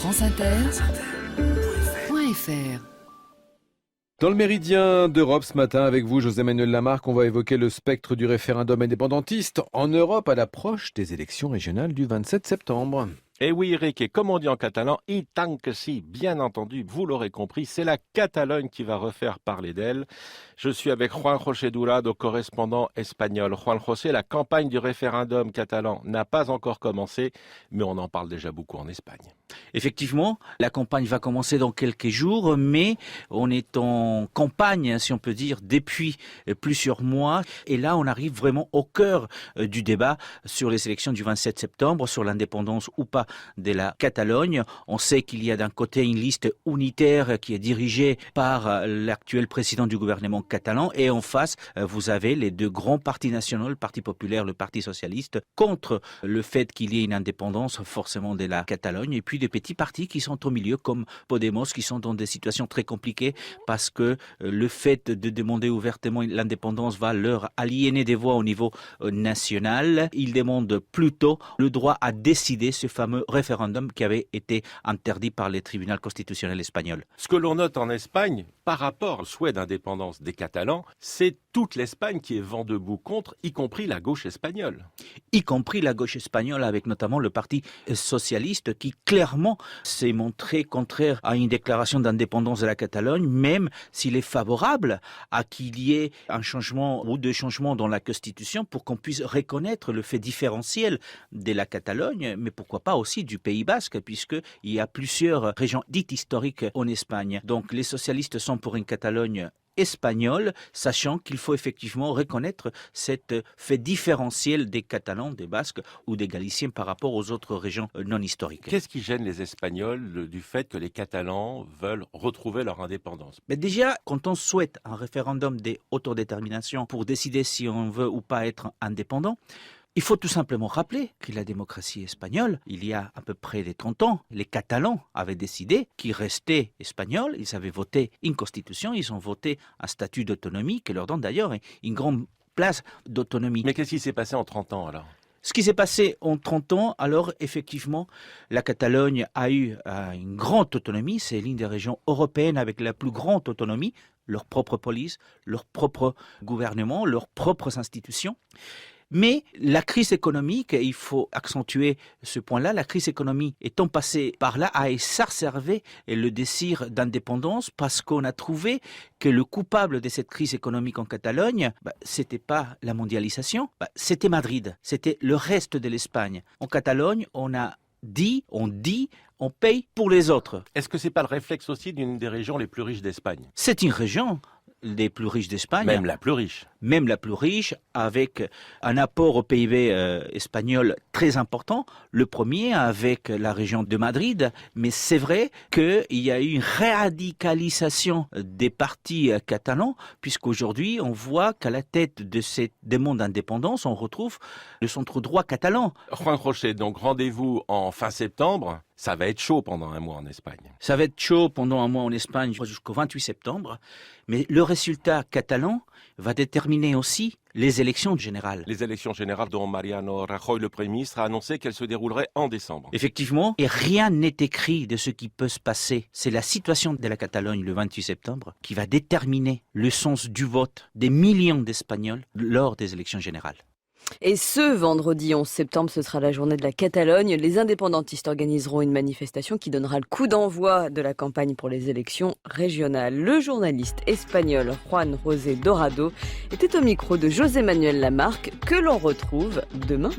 franceinter.fr. Dans le Méridien d'Europe ce matin, avec vous, José-Manuel Lamarque, on va évoquer le spectre du référendum indépendantiste en Europe à l'approche des élections régionales du 27 septembre. Et oui, Eric, et comme on dit en catalan, i tant que si, bien entendu, vous l'aurez compris, c'est la Catalogne qui va refaire parler d'elle. Je suis avec Juan José Durado, correspondant espagnol. Juan José, la campagne du référendum catalan n'a pas encore commencé, mais on en parle déjà beaucoup en Espagne. Effectivement, la campagne va commencer dans quelques jours, mais on est en campagne, si on peut dire, depuis plusieurs mois. Et là, on arrive vraiment au cœur du débat sur les élections du 27 septembre, sur l'indépendance ou pas de la Catalogne. On sait qu'il y a d'un côté une liste unitaire qui est dirigée par l'actuel président du gouvernement catalan, et en face, vous avez les deux grands partis nationaux, le Parti populaire, le Parti socialiste, contre le fait qu'il y ait une indépendance forcément de la Catalogne, et puis des petits partis qui sont au milieu comme Podemos, qui sont dans des situations très compliquées parce que le fait de demander ouvertement l'indépendance va leur aliéner des voix au niveau national. Ils demandent plutôt le droit à décider, ce fameux référendum qui avait été interdit par les tribunaux constitutionnels espagnols. Ce que l'on note en Espagne, par rapport au souhait d'indépendance des Catalans, c'est toute l'Espagne qui est vent debout contre, y compris la gauche espagnole. Y compris la gauche espagnole, avec notamment le Parti socialiste qui clairement s'est montré contraire à une déclaration d'indépendance de la Catalogne, même s'il est favorable à qu'il y ait un changement ou deux changements dans la Constitution pour qu'on puisse reconnaître le fait différentiel de la Catalogne, mais pourquoi pas aussi du Pays Basque, puisqu'il y a plusieurs régions dites historiques en Espagne. Donc les socialistes sont pour une Catalogne espagnole, sachant qu'il faut effectivement reconnaître cet fait différentiel des Catalans, des Basques ou des Galiciens par rapport aux autres régions non historiques. Qu'est-ce qui gêne les Espagnols du fait que les Catalans veulent retrouver leur indépendance? Mais déjà, quand on souhaite un référendum d'autodétermination pour décider si on veut ou pas être indépendant, il faut tout simplement rappeler que la démocratie espagnole, il y a à peu près 30 ans, les Catalans avaient décidé qu'ils restaient espagnols, ils avaient voté une constitution, ils ont voté un statut d'autonomie qui leur donne d'ailleurs une grande place d'autonomie. Mais qu'est-ce qui s'est passé en 30 ans alors? Ce qui s'est passé en 30 ans, alors effectivement, la Catalogne a eu une grande autonomie, c'est l'une des régions européennes avec la plus grande autonomie, leur propre police, leur propre gouvernement, leurs propres institutions. Mais la crise économique, il faut accentuer ce point-là, la crise économique étant passée par là a exacerbé le désir d'indépendance parce qu'on a trouvé que le coupable de cette crise économique en Catalogne, c'était pas la mondialisation, c'était Madrid, c'était le reste de l'Espagne. En Catalogne, on dit, on paye pour les autres. Est-ce que c'est pas le réflexe aussi d'une des régions les plus riches d'Espagne? C'est une région des plus riches d'Espagne. Même la plus riche. Même la plus riche, avec un apport au PIB espagnol très important. Le premier avec la région de Madrid. Mais c'est vrai qu'il y a eu une radicalisation des partis catalans, puisqu'aujourd'hui, on voit qu'à la tête de cette demande d'indépendance, on retrouve le centre droit catalan. Juan José, donc rendez-vous en fin septembre. Ça va être chaud pendant un mois en Espagne. Ça va être chaud pendant un mois en Espagne jusqu'au 28 septembre. Mais le résultat catalan va déterminer aussi les élections générales. Les élections générales dont Mariano Rajoy, le Premier ministre, a annoncé qu'elles se dérouleraient en décembre. Effectivement, et rien n'est écrit de ce qui peut se passer. C'est la situation de la Catalogne le 28 septembre qui va déterminer le sens du vote des millions d'Espagnols lors des élections générales. Et ce vendredi 11 septembre, ce sera la journée de la Catalogne. Les indépendantistes organiseront une manifestation qui donnera le coup d'envoi de la campagne pour les élections régionales. Le journaliste espagnol Juan José Durado était au micro de José-Manuel Lamarque, que l'on retrouve demain.